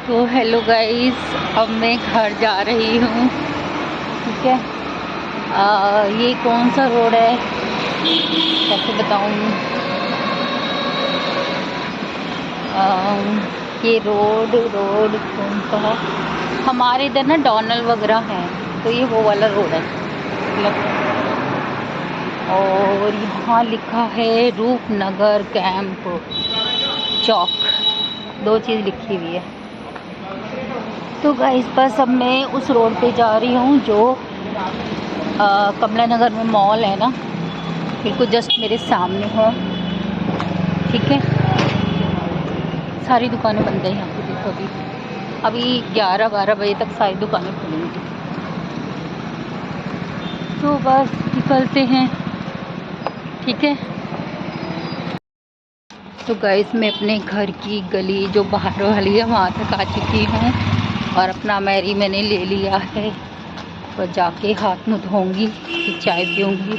तो hello guys, अब मैं घर जा रही हूँ। ठीक है। ये कौन सा रोड है, कैसे बताऊँ। ये रोड रोड कौन सा है, हमारे इधर ना डॉनल वगैरह है, तो ये वो वाला रोड है मतलब। और यहाँ लिखा है रूपनगर कैंप चौक, दो चीज़ लिखी हुई है। तो गाइस बस अब मैं उस रोड पे जा रही हूँ जो कमला नगर में मॉल है ना, बिल्कुल जस्ट मेरे सामने है। ठीक है। सारी दुकानें बंद है यहाँ पे, देखो अभी 11-12 बजे तक सारी दुकानें खुलेंगी। तो बस निकलते हैं। ठीक है। तो गाइस मैं अपने घर की गली जो बाहर वाली है वहाँ तक आ चुकी हूँ और अपना मैरी मैंने ले लिया है। तो जाके हाथ मुँह धोऊँगी, फिर चाय पीऊँगी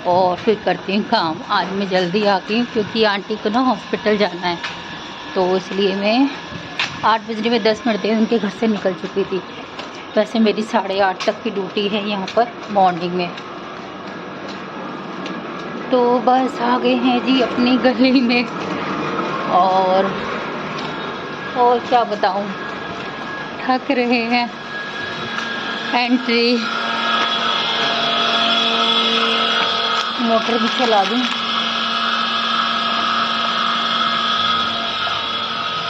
और फिर करती हूँ काम। आज मैं जल्दी आ गई क्योंकि आंटी को ना हॉस्पिटल जाना है, तो इसलिए मैं 8 बजने में 10 मिनट में उनके घर से निकल चुकी थी। वैसे मेरी 8:30 तक की ड्यूटी है यहाँ पर मॉर्निंग में। तो बस आ गए हैं जी अपनी गली में। और क्या बताऊँ, थक रहे हैं। एंट्री मोटर भी चला दूँ।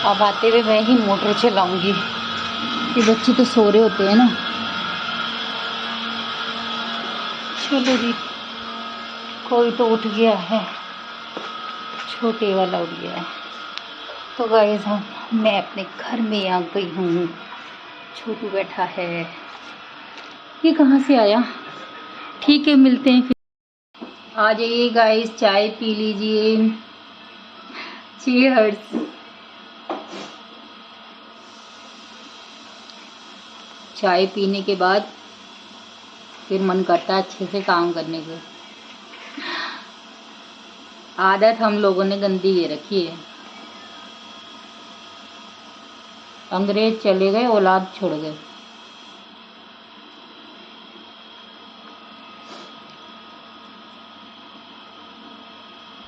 अब आते हुए मैं ही मोटर चलाऊंगी, ये बच्चे तो सो रहे होते हैं ना। चलो जी, कोई तो उठ गया है, छोटे वाला उठ गया है। तो गाइस मैं अपने घर में आ गई हूँ। छोटू बैठा है, ये कहाँ से आया। ठीक है, मिलते हैं फिर। आ जाइए गाइस, चाय पी लीजिए। चीयर्स। चाय पीने के बाद फिर मन करता है अच्छे से काम करने को। आदत हम लोगों ने गंदी ये रखी है। अंग्रेज चले गए, औलाद छोड़ गए।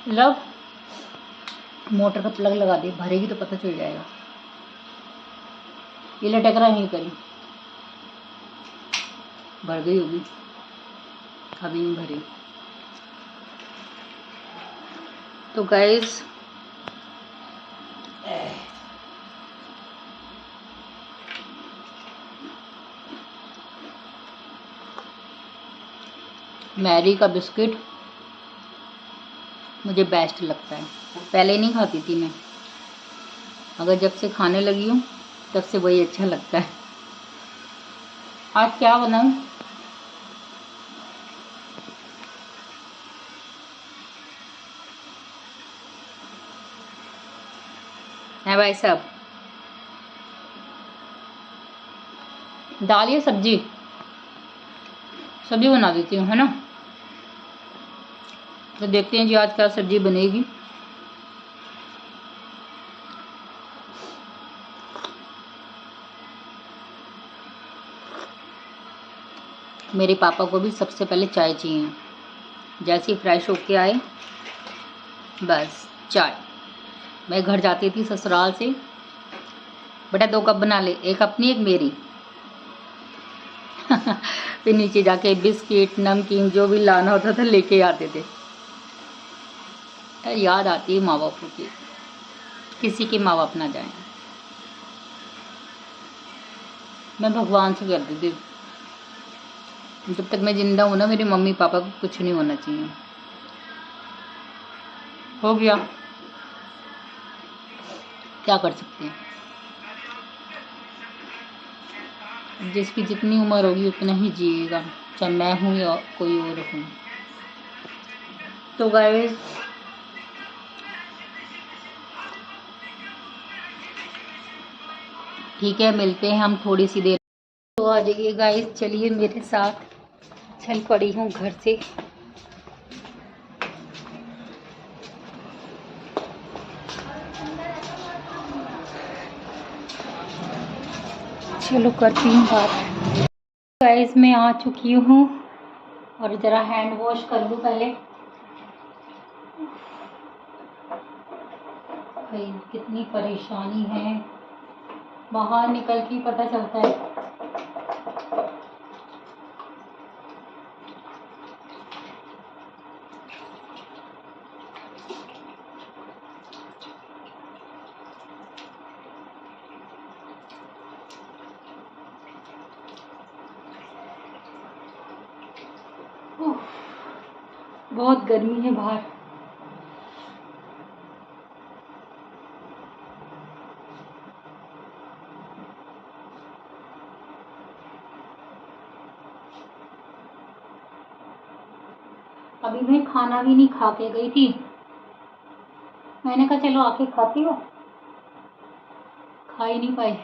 लव मोटर का प्लग लगा दे, भरेगी तो पता चल जाएगा। ये लटक रहा नहीं करी, भर गई होगी, अभी नहीं भरी। तो गाइस मैरी का बिस्किट मुझे बेस्ट लगता है। पहले नहीं खाती थी मैं, मगर जब से खाने लगी हूँ तब से वही अच्छा लगता है। आज क्या बनाऊँ? है भाई साहब, दाल या सब्जी? सब्जी बना देती हूँ, है ना। तो देखते हैं जी आज क्या सब्जी बनेगी। मेरे पापा को भी सबसे पहले चाय चाहिए। जैसे ही फ्रेश होके आए बस चाय। मैं घर जाती थी ससुराल से, बेटा 2 कप बना ले, एक अपनी एक मेरी। फिर नीचे जाके बिस्किट नमकीन जो भी लाना होता था लेके आते थे। याद आती है माँ बापों की, किसी के माँ बाप ना जाए। मैं भगवान से करती थी जब तक मैं जिंदा हूँ ना, मेरे मम्मी पापा को कुछ नहीं होना चाहिए। हो गया, क्या कर सकते हैं। जिसकी जितनी उम्र होगी उतना ही जिएगा, चाहे मैं हूँ या कोई और हूँ। तो गाइस ठीक है, मिलते हैं हम थोड़ी सी देर। तो आ जाइए गाइस, चलिए मेरे साथ। चल पड़ी हूँ घर से। चलो करती हूँ बात। गाइस मैं आ चुकी हूँ और ज़रा हैंड वॉश कर लूँ पहले। भाई कितनी परेशानी है, बाहर निकल के पता चलता है। बहुत गर्मी है बाहर। अभी मैं खाना भी नहीं खा के गई थी, मैंने कहा चलो आके खाती हो, खा ही नहीं पाई।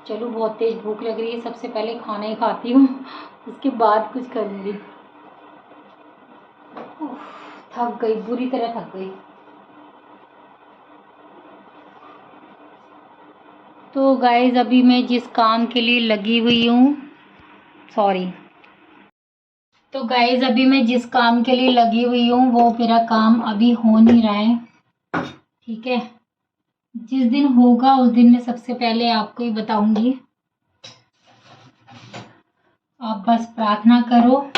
चलो बहुत तेज भूख लग रही है, सबसे पहले खाना ही खाती हूँ, उसके बाद कुछ करूँगी। थक गई, बुरी तरह थक गई। तो गाइज अभी मैं जिस काम के लिए लगी हुई हूँ, तो गाइज अभी मैं जिस काम के लिए लगी हुई हूँ वो मेरा काम अभी हो नहीं रहा है, ठीक है। जिस दिन होगा उस दिन मैं सबसे पहले आपको ही बताऊंगी। आप बस प्रार्थना करो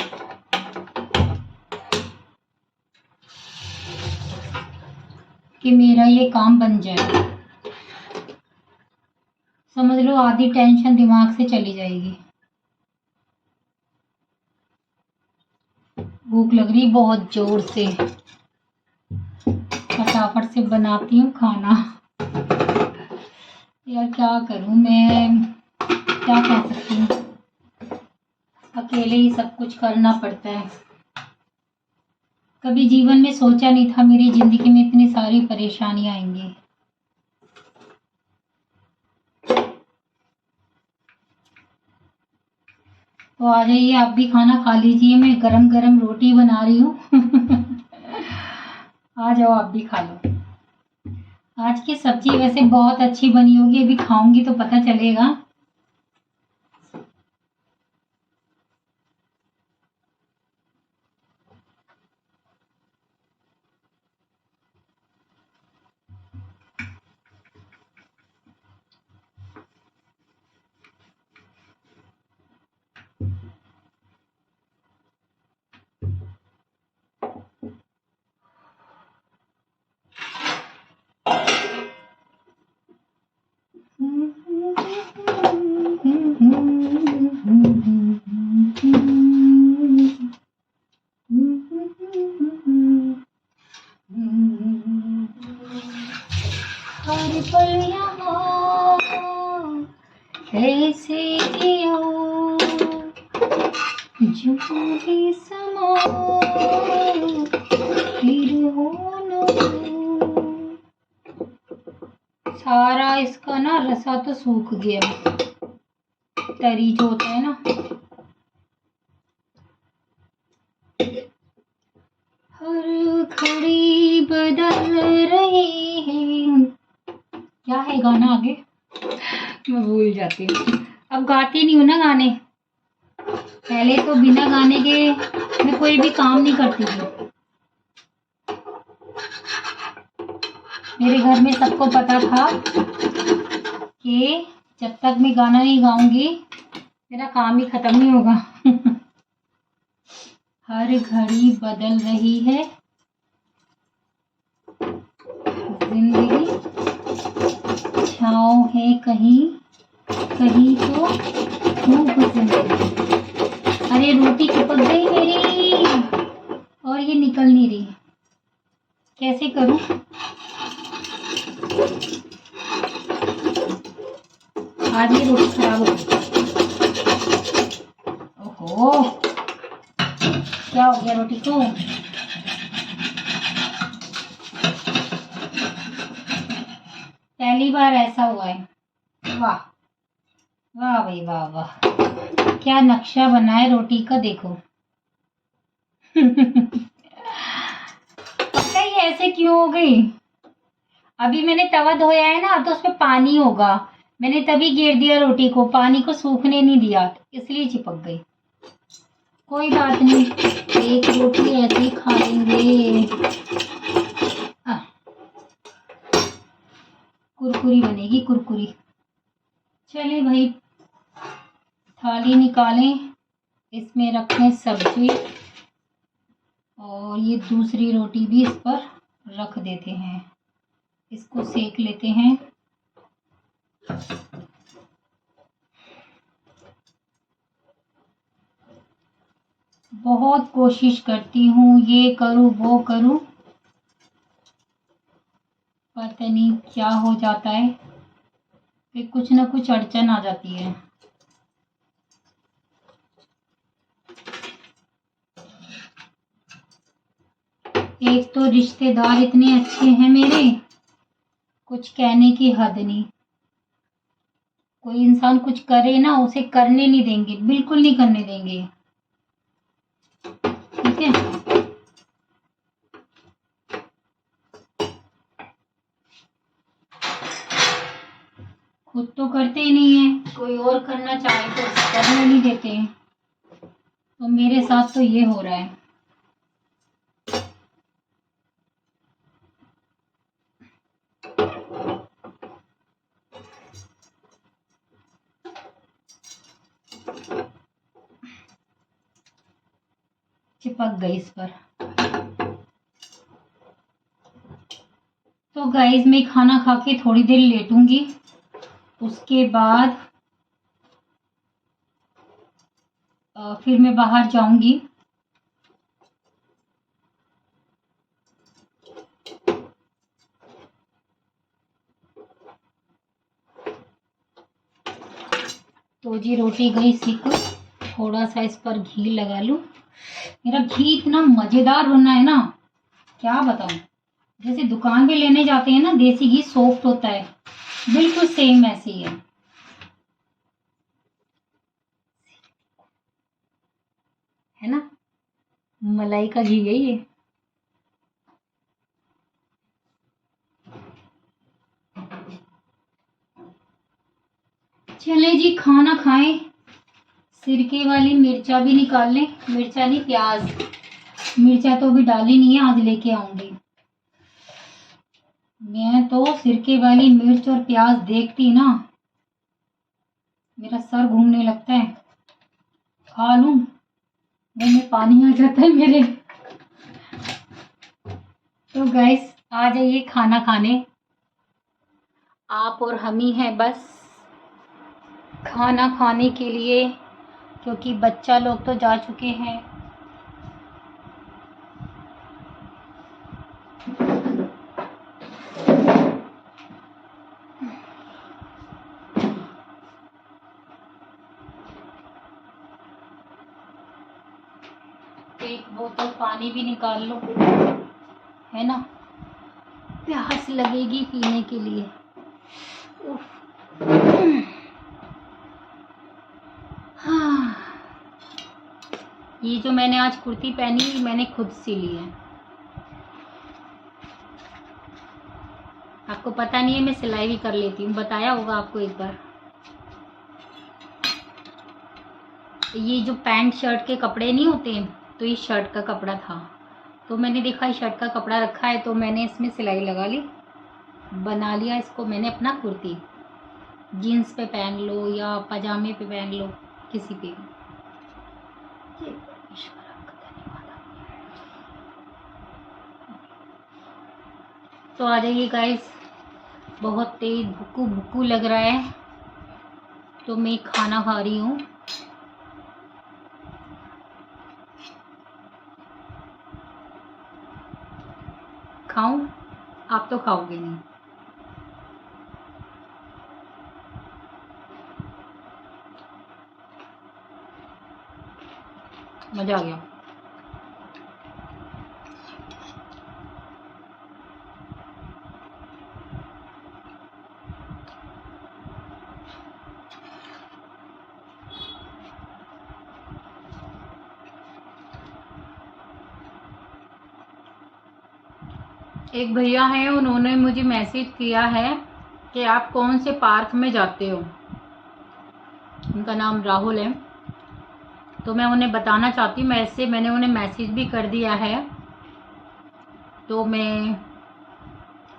कि मेरा ये काम बन जाए। समझ लो आधी टेंशन दिमाग से चली जाएगी। भूख लग रही बहुत जोर से, फटाफट से बनाती हूँ खाना। यार क्या करूँ मैं, क्या कह सकती हूँ, अकेले ही सब कुछ करना पड़ता है। कभी जीवन में सोचा नहीं था मेरी जिंदगी में इतनी सारी परेशानी आएंगी। तो आ जाइए आप भी खाना खा लीजिए, मैं गरम गरम रोटी बना रही हूँ। आ जाओ आप भी खा लो। आज की सब्जी वैसे बहुत अच्छी बनी होगी, अभी खाऊंगी तो पता चलेगा। हर पल यहाँ ऐसे जियो जो भी समा फिर हो न हो। सारा इसका ना रसा तो सूख गया, तरी जो होता है ना। हर घड़ी बदल रही है, क्या है गाना आगे मैं भूल जाती हूँ। अब गाती नहीं हूँ ना गाने, पहले तो बिना गाने के मैं कोई भी काम नहीं करती थी। मेरे घर में सबको पता था कि जब तक मैं गाना नहीं गाऊंगी मेरा काम ही खत्म नहीं होगा। हर घड़ी बदल रही है जिंदगी, छाँव है कहीं कहीं तो धूप जिंदगी। अरे रोटी चिपक गई मेरी और ये निकल नहीं रही, कैसे करूं। आज ये रोटी खराब हो गई। ओहो क्या हो गया रोटी को। पहली बार ऐसा हुआ है। वाह वाह भाई वाह वाह, क्या नक्शा बना है रोटी का देखो। पता ही ऐसे क्यों हो गई। अभी मैंने तवा धोया है ना तो उसमें पानी होगा, मैंने तभी घेर दिया रोटी को, पानी को सूखने नहीं दिया, इसलिए चिपक गई। कोई बात नहीं, एक रोटी ऐसे ही खा लेंगे। कुरकुरी बनेगी, कुरकुरी। चलिए भाई, थाली निकालें, इसमें रखें सब्जी और ये दूसरी रोटी भी इस पर रख देते हैं। इसको सेक लेते हैं। बहुत कोशिश करती हूँ, ये करूँ वो करूँ, पता नहीं क्या हो जाता है, फिर कुछ ना कुछ अड़चन आ जाती है। एक तो रिश्तेदार इतने अच्छे हैं मेरे, कुछ कहने की हद नहीं। कोई इंसान कुछ करे ना, उसे करने नहीं देंगे, बिल्कुल नहीं करने देंगे। ठीक है, खुद तो करते ही नहीं है, कोई और करना चाहे तो करने नहीं देते हैं। तो मेरे साथ तो ये हो रहा है। चिपक गई इस पर। तो गाइस, मैं खाना खा के थोड़ी देर लेटूंगी, उसके बाद फिर मैं बाहर जाऊंगी। तो जी रोटी गई सीख, थोड़ा सा इस पर घी लगा लूं। मेरा घी इतना मजेदार बनना है ना, क्या बताऊं। जैसे दुकान पे लेने जाते हैं ना, देसी घी सॉफ्ट होता है, बिल्कुल सेम ऐसे ही है ना। मलाई का घी है ये। चले जी, खाना खाएं। सिरके वाली मिर्चा भी निकाल लें, मिर्चा नहीं प्याज, मिर्चा तो अभी डाली नहीं है, आज लेके आऊंगी। मैं तो सिरके वाली मिर्च और प्याज देखती ना, मेरा सर घूमने लगता है। खा लूं, मुंह में पानी आ जाता है मेरे। तो गाइस, आ जाइए खाना खाने, आप और हम ही हैं बस खाना खाने के लिए, क्योंकि बच्चा लोग तो जा चुके हैं। एक बोतल पानी भी निकाल लो, है ना, प्यास लगेगी पीने के लिए। उफ। हाँ, ये जो मैंने आज कुर्ती पहनी, मैंने खुद सी ली है। आपको पता नहीं है, मैं सिलाई भी कर लेती हूँ, बताया होगा आपको एक बार। ये जो पैंट शर्ट के कपड़े नहीं होते, तो ये शर्ट का कपड़ा था, तो मैंने देखा ये शर्ट का कपड़ा रखा है, तो मैंने इसमें सिलाई लगा ली, बना लिया इसको मैंने अपना कुर्ती। जीन्स पे पहन लो या पजामे पे पहन लो, किसी पे भी। तो आ जाइए गाइस, बहुत तेज भुक्कू भुक्कू लग रहा है, तो मैं खाना खा रही हूँ। खाऊं? आप तो खाओगे नहीं। मजा आ गया। एक भैया हैं, उन्होंने मुझे मैसेज किया है कि आप कौन से पार्क में जाते हो। उनका नाम राहुल है। तो मैं उन्हें बताना चाहती हूँ, मैंने उन्हें मैसेज भी कर दिया है। तो मैं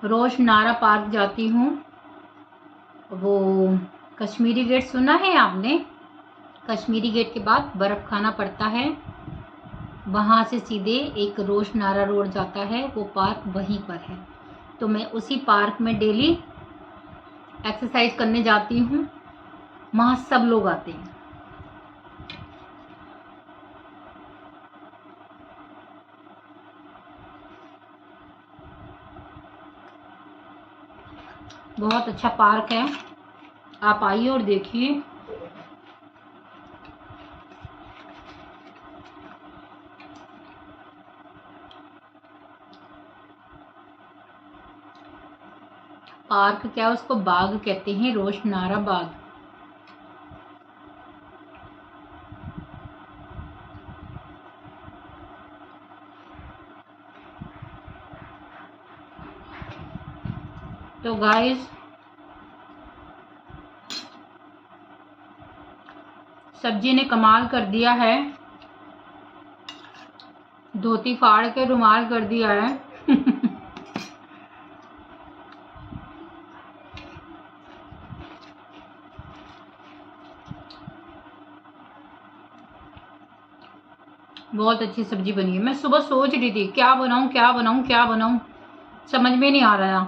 रोशनारा पार्क जाती हूँ। वो कश्मीरी गेट सुना है आपने? कश्मीरी गेट के बाद बर्फ़ खाना पड़ता है, वहाँ से सीधे एक रोशनारा रोड जाता है, वो पार्क वहीं पर है। तो मैं उसी पार्क में डेली एक्सरसाइज करने जाती हूँ। वहाँ सब लोग आते हैं। बहुत अच्छा पार्क है, आप आइए और देखिए। पार्क क्या, उसको बाग कहते हैं, रोशनारा बाग। तो गाइस, सब्जी ने कमाल कर दिया है, धोती फाड़ के रुमाल कर दिया है। बहुत अच्छी सब्जी बनी है। मैं सुबह सोच रही थी क्या बनाऊं क्या बनाऊं क्या बनाऊं, समझ में नहीं आ रहा।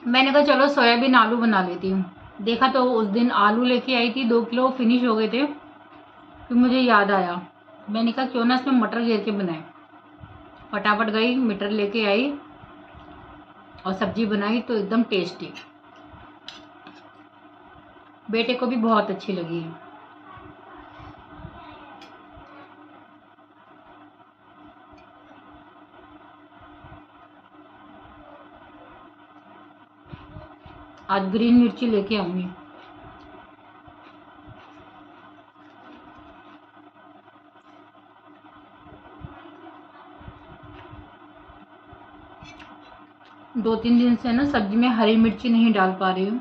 मैंने कहा चलो सोयाबीन आलू बना लेती हूँ। देखा तो उस दिन आलू लेके आई थी 2 किलो, फिनिश हो गए थे। फिर मुझे याद आया, मैंने कहा क्यों ना इसमें मटर घेर के बनाए। फटाफट गई, मटर लेके आई और सब्जी बनाई तो एकदम टेस्टी। बेटे को भी बहुत अच्छी लगी है। आज ग्रीन मिर्ची लेके आऊंगी। दो तीन दिन से ना सब्जी में हरी मिर्ची नहीं डाल पा रही हूँ।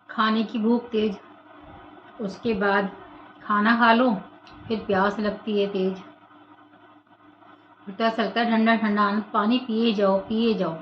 खाने की भूख तेज, उसके बाद खाना खा लो, फिर प्यास लगती है तेज। पता चलता है ठंडा ठंडा पानी पिए जाओ पिए जाओ।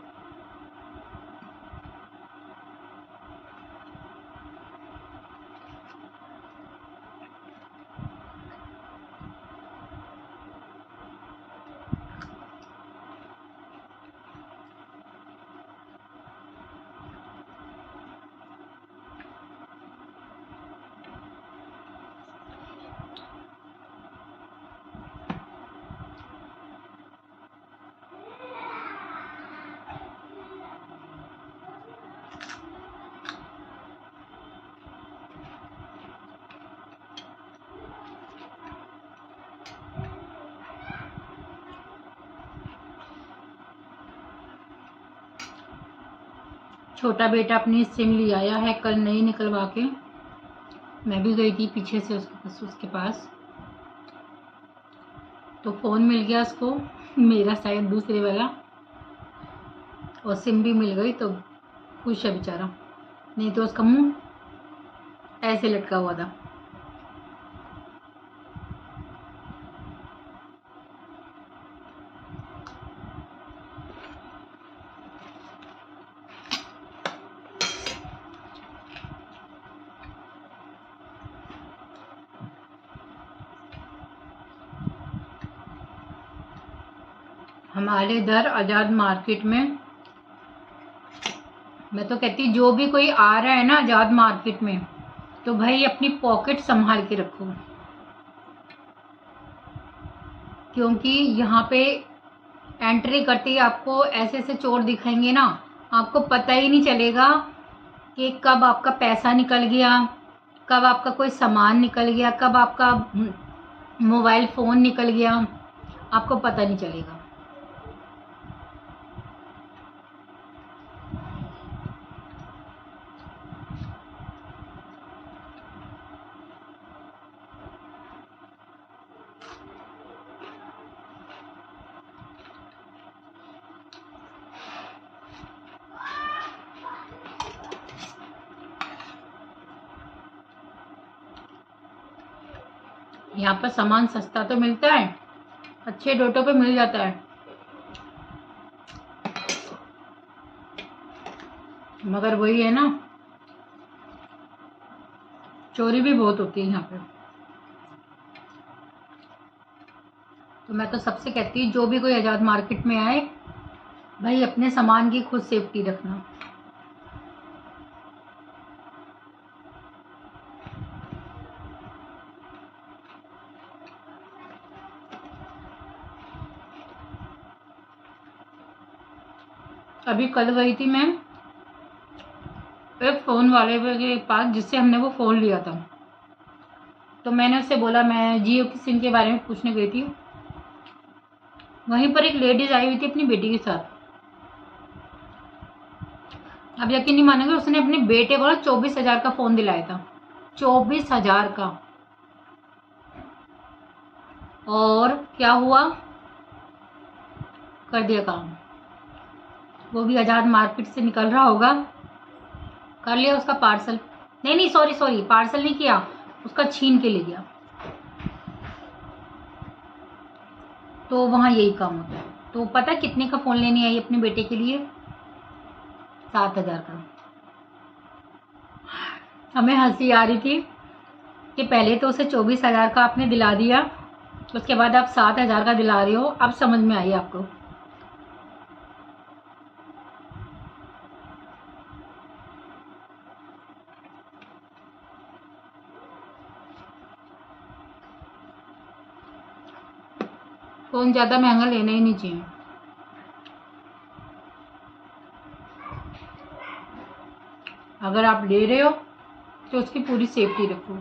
छोटा बेटा अपनी सिम ले आया है कल नई निकलवा के। मैं भी गई थी पीछे से उसके पास, तो फ़ोन मिल गया उसको, मेरा शायद दूसरे वाला, और सिम भी मिल गई, तो खुश है बेचारा। नहीं तो उसका मुंह ऐसे लटका हुआ था। हमारे इधर आज़ाद मार्केट में, मैं तो कहती जो भी कोई आ रहा है ना आज़ाद मार्केट में, तो भाई अपनी पॉकेट संभाल के रखो, क्योंकि यहाँ पे एंट्री करते ही आपको ऐसे ऐसे चोर दिखेंगे ना, आपको पता ही नहीं चलेगा कि कब आपका पैसा निकल गया, कब आपका कोई सामान निकल गया, कब आपका मोबाइल फ़ोन निकल गया, आपको पता नहीं चलेगा। यहाँ पर सामान सस्ता तो मिलता है, अच्छे रेटों पे मिल जाता है, मगर वही है ना, चोरी भी बहुत होती है यहाँ पे। तो मैं तो सबसे कहती हूँ जो भी कोई आज़ाद मार्केट में आए, भाई अपने सामान की खुद सेफ्टी रखना। अभी कल गई थी मैं एक फ़ोन वाले के पास जिससे हमने वो फ़ोन लिया था, तो मैंने उससे बोला, मैं जियो की सिम के बारे में पूछने गई थी। वहीं पर एक लेडीज आई हुई थी अपनी बेटी के साथ। अब यकीन नहीं मानेंगे, उसने अपने बेटे को 24,000 का फ़ोन दिलाया था, 24,000 का। और क्या हुआ, कर दिया काम। वो भी आज़ाद मार्केट से निकल रहा होगा, कर लिया उसका पार्सल। नहीं सॉरी, पार्सल नहीं किया, उसका छीन के ले गया। तो वहाँ यही काम होता है। तो पता कितने का फ़ोन लेने आई अपने बेटे के लिए? 7,000 का। हमें हंसी आ रही थी कि पहले तो उसे 24,000 का आपने दिला दिया, उसके बाद आप 7,000 का दिला रहे हो। अब समझ में आई आपको। फ़ोन ज़्यादा महंगा लेना ही नहीं चाहिए। अगर आप ले रहे हो तो उसकी पूरी सेफ्टी रखो।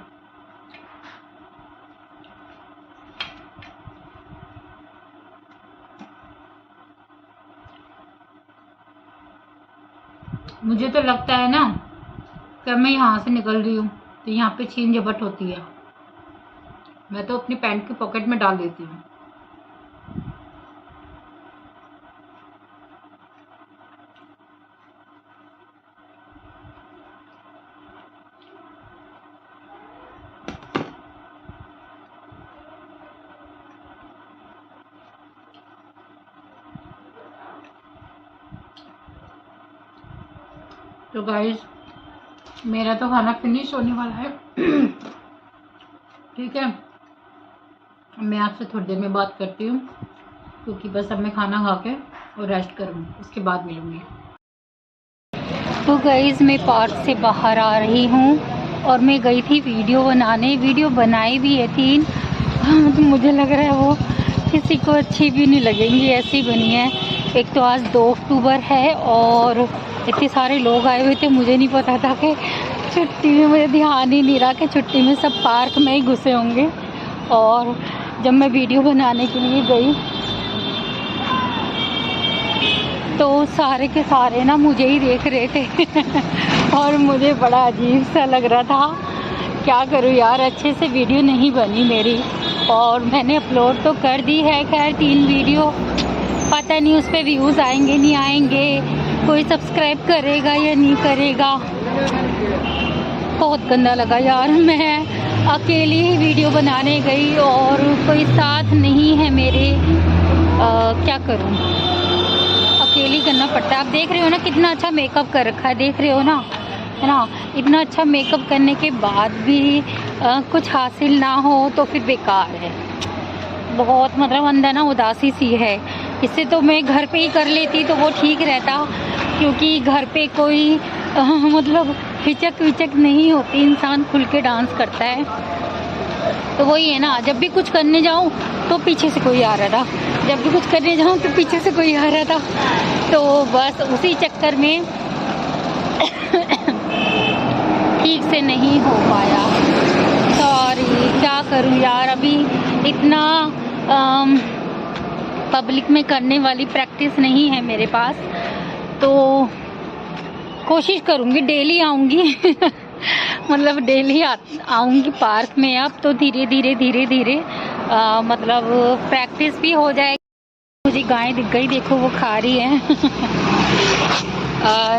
मुझे तो लगता है ना कि मैं यहाँ से निकल रही हूँ तो यहाँ पे छीन झपट होती है, मैं तो अपनी पैंट की पॉकेट में डाल देती हूँ। तो गाइस मेरा तो खाना फिनिश होने वाला है। ठीक है, मैं आपसे थोड़ी देर में बात करती हूँ, क्योंकि बस अब मैं खाना खा के और रेस्ट करूँगी, उसके बाद मिलूँगी। तो गाइस मैं पार्क से बाहर आ रही हूँ और मैं गई थी वीडियो बनाने, वीडियो बनाई भी है 3। तो मुझे लग रहा है वो किसी को अच्छी भी नहीं लगेंगी, ऐसी बनी है। एक तो आज 2 अक्टूबर है और इतने सारे लोग आए हुए थे, मुझे नहीं पता था कि छुट्टी में, मुझे ध्यान ही नहीं रहा कि छुट्टी में सब पार्क में ही घुसे होंगे। और जब मैं वीडियो बनाने के लिए गई तो सारे के सारे ना मुझे ही देख रहे थे और मुझे बड़ा अजीब सा लग रहा था। क्या करूँ यार, अच्छे से वीडियो नहीं बनी मेरी, और मैंने अपलोड तो कर दी है खैर 3 वीडियो। पता नहीं उस पर व्यूज़ आएंगे नहीं आएंगे, कोई सब्सक्राइब करेगा या नहीं करेगा। बहुत गंदा लगा यार, मैं अकेली ही वीडियो बनाने गई और कोई साथ नहीं है मेरे। क्या करूं, अकेली करना पड़ता है। आप देख रहे हो ना कितना अच्छा मेकअप कर रखा है, देख रहे हो ना, है ना। इतना अच्छा मेकअप करने के बाद भी कुछ हासिल ना हो तो फिर बेकार है। बहुत मतलब अंदर ना उदासी सी है। इससे तो मैं घर पे ही कर लेती तो वो ठीक रहता, क्योंकि घर पे कोई मतलब हिचक विचक नहीं होती, इंसान खुल के डांस करता है। तो वही है ना, जब भी कुछ करने जाऊँ तो पीछे से कोई आ रहा था। जब भी कुछ करने जाऊँ तो पीछे से कोई आ रहा था, तो बस उसी चक्कर में ठीक से नहीं हो पाया। सॉरी, क्या करूँ यार, अभी इतना पब्लिक में करने वाली प्रैक्टिस नहीं है मेरे पास, तो कोशिश करूँगी डेली आऊँगी मतलब डेली आऊँगी पार्क में। अब तो धीरे धीरे मतलब प्रैक्टिस भी हो जाएगी। मुझे गाय दिख गई, देखो वो खा रही है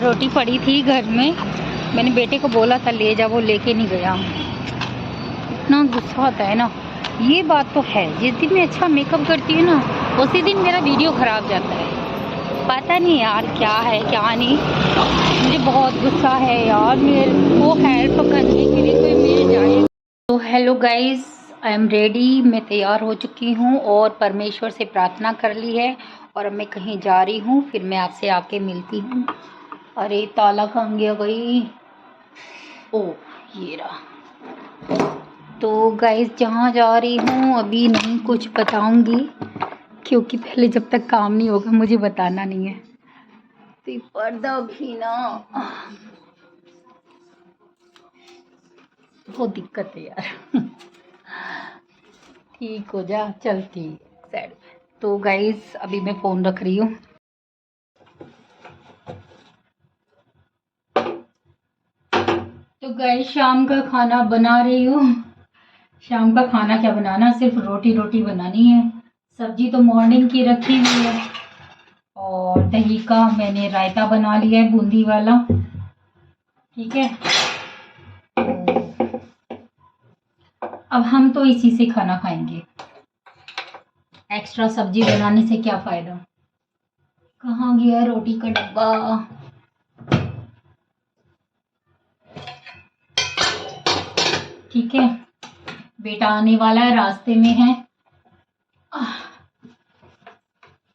रोटी पड़ी थी घर में, मैंने बेटे को बोला था ले जा, वो लेके नहीं गया। इतना गुस्सा आता है ना, ये बात तो है। जिस दिन मैं अच्छा मेकअप करती हूँ ना, उसी दिन मेरा वीडियो ख़राब जाता है। पता नहीं यार क्या है क्या नहीं, मुझे बहुत गुस्सा है यार। मेरे को हेल्प करने के लिए कोई मिल जाए तो। Hello guys, I am ready, मैं तैयार हो चुकी हूँ और परमेश्वर से प्रार्थना कर ली है और अब मैं कहीं जा रही हूँ, फिर मैं आपसे आके मिलती हूँ। अरे ताला कहाँ गया भाई? ओ ये रहा। तो गाइस जहाँ जा रही हूँ अभी नहीं कुछ बताऊँगी, क्योंकि पहले जब तक काम नहीं होगा मुझे बताना नहीं है। तो पर्दा भी ना बहुत दिक्कत है यार ठीक हो जा, चल ठीक साइड। तो गाइस अभी मैं फ़ोन रख रही हूँ। तो गाइस शाम का खाना बना रही हूँ। शाम का खाना क्या बनाना, सिर्फ रोटी बनानी है। सब्जी तो मॉर्निंग की रखी हुई है और दही का मैंने रायता बना लिया है, बूंदी वाला। ठीक है, अब हम तो इसी से खाना खाएंगे, एक्स्ट्रा सब्जी बनाने से क्या फ़ायदा। कहाँ गया रोटी का डब्बा? ठीक है, बेटा आने वाला है, रास्ते में है।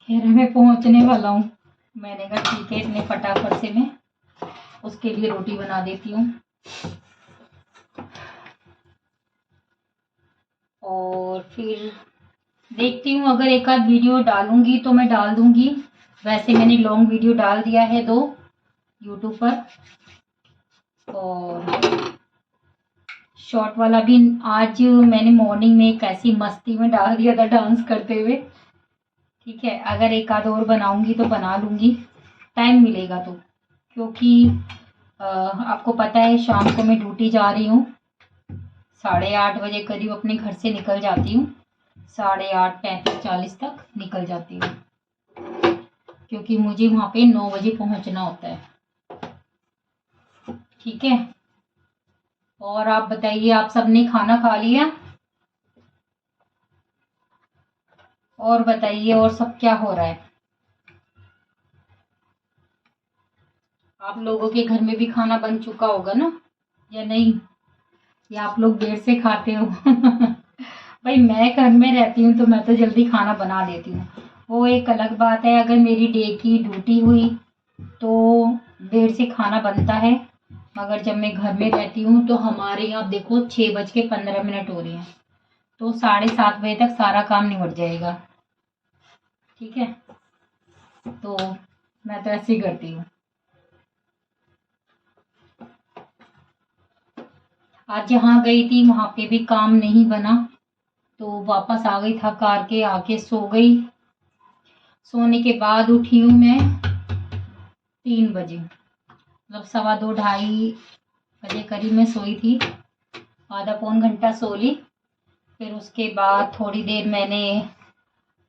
खैर मैं पहुंचने वाला हूँ। मैंने कहा ठीक है, इतने फटाफट से मैं उसके लिए रोटी बना देती हूँ और फिर देखती हूँ, अगर एक आध वीडियो डालूंगी तो मैं डाल दूंगी। वैसे मैंने लॉन्ग वीडियो डाल दिया है 2 यूट्यूब पर, और शॉर्ट वाला भी आज मैंने मॉर्निंग में एक ऐसी मस्ती में डाल दिया था डांस करते हुए। ठीक है, अगर एक आध और बनाऊंगी तो बना लूंगी, टाइम मिलेगा तो। क्योंकि आपको पता है शाम को मैं ड्यूटी जा रही हूँ, 8:30 बजे करीब अपने घर से निकल जाती हूँ, 8:30 35-40 तक निकल जाती हूँ, क्योंकि मुझे वहाँ पे 9 बजे पहुँचना होता है। ठीक है, और आप बताइए, आप सबने खाना खा लिया? और बताइए, और सब क्या हो रहा है? आप लोगों के घर में भी खाना बन चुका होगा ना, या नहीं? या आप लोग देर से खाते हो भाई मैं घर में रहती हूँ तो मैं तो जल्दी खाना बना देती हूँ, वो एक अलग बात है। अगर मेरी डे की ड्यूटी हुई तो देर से खाना बनता है, मगर जब मैं घर में रहती हूँ तो हमारे यहाँ देखो 6:15 हो रहे हैं, तो 7:30 बजे तक सारा काम निपट जाएगा। ठीक है, तो मैं तो ऐसे ही करती हूँ। आज जहाँ गई थी वहाँ पे भी काम नहीं बना, तो वापस आ गई, थक हार के आके सो गई। सोने के बाद उठी हूँ मैं 3 बजे, मतलब 2:15-2:30 बजे करीब मैं सोई थी, आधा पौन घंटा सो ली। फिर उसके बाद थोड़ी देर मैंने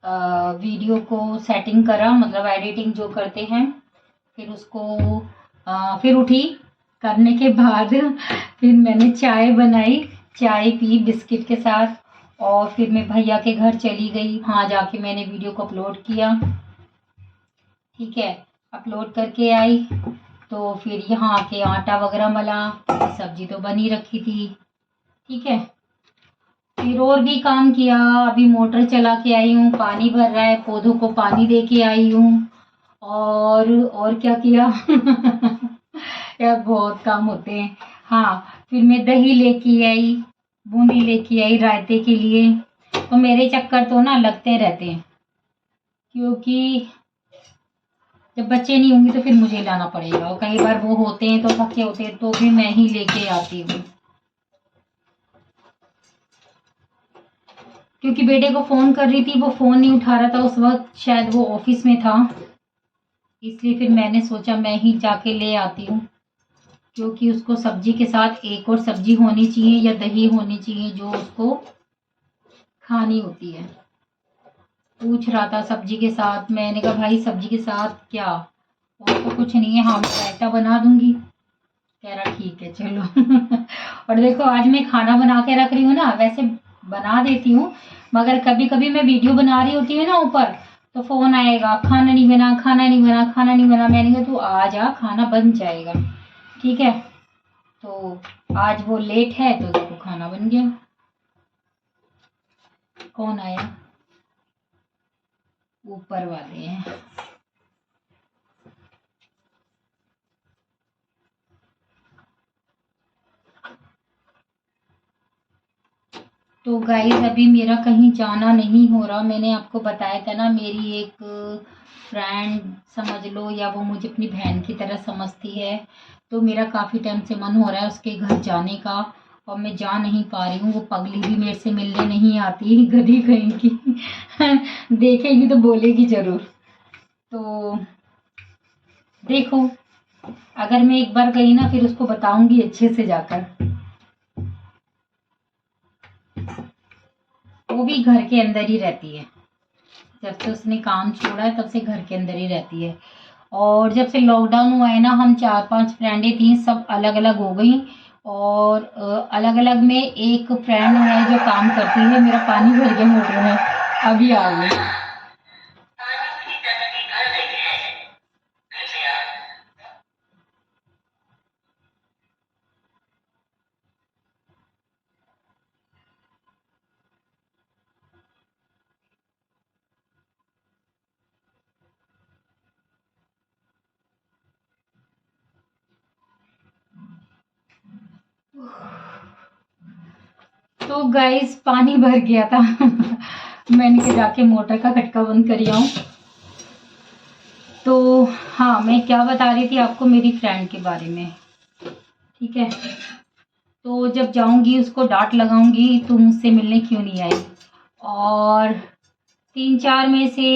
वीडियो को सेटिंग करा, मतलब एडिटिंग जो करते हैं, फिर उसको फिर उठी। करने के बाद फिर मैंने चाय बनाई, चाय पी बिस्किट के साथ, और फिर मैं भैया के घर चली गई, वहाँ जाके मैंने वीडियो को अपलोड किया। ठीक है, अपलोड करके आई तो फिर यहाँ आके आटा वगैरह मला, सब्जी तो बनी रखी थी। ठीक है, फिर और भी काम किया, अभी मोटर चला के आई हूँ, पानी भर रहा है, पौधों को पानी दे के आई हूँ, और क्या किया यार बहुत काम होते हैं। हाँ, फिर मैं दही लेके आई, बूंदी लेके आई रायते के लिए, तो मेरे चक्कर तो ना लगते रहते हैं। क्योंकि जब बच्चे नहीं होंगे तो फिर मुझे लाना पड़ेगा, और कई बार वो होते हैं तो थके होते हैं तो भी मैं ही लेके आती हूँ। क्योंकि बेटे को फ़ोन कर रही थी, वो फ़ोन नहीं उठा रहा था उस वक्त, शायद वो ऑफिस में था, इसलिए फिर मैंने सोचा मैं ही जाके ले आती हूँ। क्योंकि उसको सब्जी के साथ एक और सब्जी होनी चाहिए या दही होनी चाहिए जो उसको खानी होती है। पूछ रहा था सब्जी के साथ, मैंने कहा भाई सब्जी के साथ क्या, और तो कुछ नहीं है, हाँ मैं रायता बना दूंगी। कह रहा ठीक है चलो। और देखो आज मैं खाना बना के रख रही हूँ ना, वैसे बना देती हूँ, मगर कभी कभी मैं वीडियो बना रही होती है ना ऊपर, तो फोन आएगा खाना नहीं बना, खाना नहीं बना, खाना नहीं बना। मैंने कहा तू आ जा, खाना बन जाएगा, ठीक है। तो आज वो लेट है तो देखो खाना बन गया। कौन आया? ऊपर वाले हैं। तो गाइस अभी मेरा कहीं जाना नहीं हो रहा। मैंने आपको बताया था ना, मेरी एक फ्रेंड समझ लो, या वो मुझे अपनी बहन की तरह समझती है, तो मेरा काफ़ी टाइम से मन हो रहा है उसके घर जाने का, और मैं जा नहीं पा रही हूँ। वो पगली भी मेरे से मिलने नहीं आती, गधी कहीं की। देखेगी तो बोलेगी ज़रूर। तो देखो, अगर मैं एक बार गई ना फिर उसको बताऊंगी अच्छे से जाकर। वो भी घर के अंदर ही रहती है, जब से उसने काम छोड़ा है तब से घर के अंदर ही रहती है। और जब से लॉकडाउन हुआ है ना, हम 4-5 फ्रेंडें थी, सब अलग अलग हो गई, और अलग अलग में एक फ्रेंड है जो काम करती है। मेरा पानी भर गया मोटर में, अभी आ गई। तो गाइस पानी भर गया था। मैंने के जाके मोटर का खटका बंद कर आऊं। तो हाँ, मैं क्या बता रही थी आपको मेरी फ्रेंड के बारे में, ठीक है। तो जब जाऊंगी उसको डांट लगाऊंगी, तुम मुझसे मिलने क्यों नहीं आई। और 3-4 में से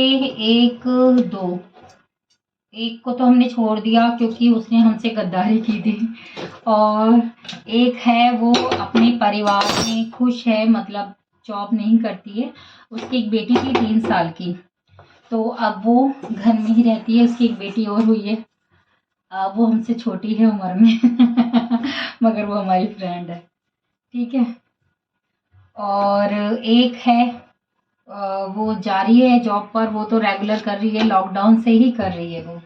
एक दो, एक को तो हमने छोड़ दिया क्योंकि उसने हमसे गद्दारी की थी, और एक है वो अपने परिवार में खुश है, मतलब जॉब नहीं करती है। उसकी एक बेटी थी 3 साल की, तो अब वो घर में ही रहती है। उसकी एक बेटी और हुई है, वो हमसे छोटी है उम्र में। मगर वो हमारी फ्रेंड है, ठीक है। और एक है, वो जा रही है जॉब पर, वो तो रेगुलर कर रही है, लॉकडाउन से ही कर रही है वो।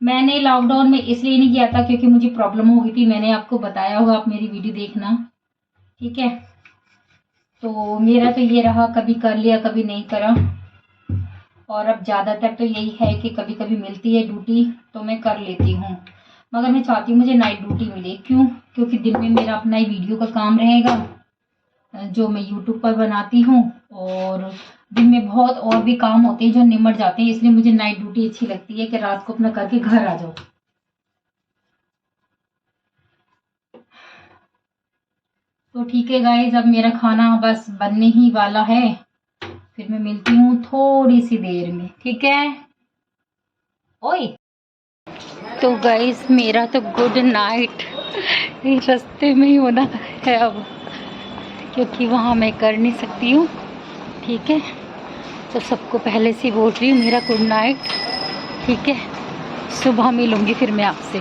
मैंने लॉकडाउन में इसलिए नहीं किया था क्योंकि मुझे प्रॉब्लम हो गई थी, मैंने आपको बताया होगा, आप मेरी वीडियो देखना, ठीक है। तो मेरा तो ये रहा, कभी कर लिया कभी नहीं करा, और अब ज़्यादातर तो यही है कि कभी कभी मिलती है ड्यूटी तो मैं कर लेती हूँ, मगर मैं चाहती हूँ मुझे नाइट ड्यूटी मिले। क्यों? क्योंकि दिन में मेरा अपना ही वीडियो का काम रहेगा जो मैं यूट्यूब पर बनाती हूँ, और दिन में बहुत और भी काम होते हैं जो निमट जाते हैं, इसलिए मुझे नाइट ड्यूटी अच्छी लगती है कि रात को अपना करके घर आ जाओ। तो ठीक है गाइज, अब मेरा खाना बस बनने ही वाला है, फिर मैं मिलती हूँ थोड़ी सी देर में, ठीक है। ओए, तो गाइज मेरा तो गुड नाइट रास्ते में ही होना है अब, क्योंकि वहाँ मैं कर नहीं सकती हूँ, ठीक है। तो सबको पहले से बोल रही हूँ मेरा गुड नाइट, ठीक है। सुबह मिलूँगी फिर मैं आपसे।